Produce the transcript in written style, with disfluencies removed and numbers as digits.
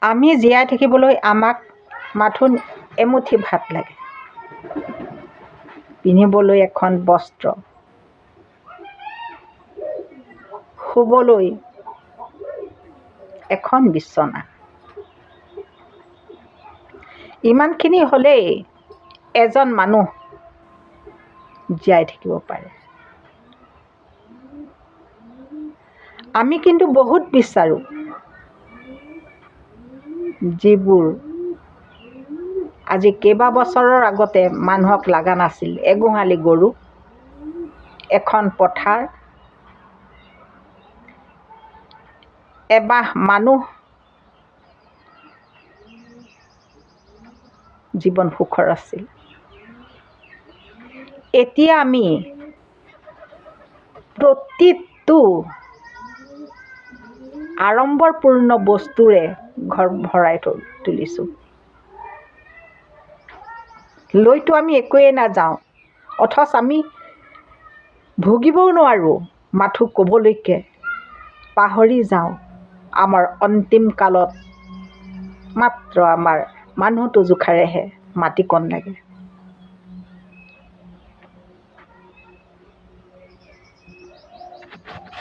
আমি জীয়াই থাকিবলৈ আমাক মাথোন এমুঠি ভাত লাগে, পিন্ধিবলৈ এখন বস্ত্ৰ, শুবলৈ এখন বিচনা। ইমানখিনি হ'লেই এজন মানুহ জীয়াই থাকিব পাৰে। আমি কিন্তু বহুত বিচাৰোঁ যিবোৰ আজি কেইবা বছৰৰ আগতে মানুহক লগা নাছিল। এগোহালি গৰু, এখন পথাৰ, এবাহ মানুহ, জীৱন সুখৰ আছিল। এতিয়া আমি প্ৰতিটো আড়ম্বৰপূৰ্ণ বস্তুৰে ঘৰ ভৰাই তুলিছোঁ। লৈতো আমি একোৱেই নাযাওঁ, অথচ আমি ভুগিবও নোৱাৰোঁ। মাথো ক'বলৈকে পাহৰি যাওঁ আমাৰ অন্তিম কালত মাত্ৰ আমাৰ মানুহটো জোখাৰেহে মাটিকণ লাগে।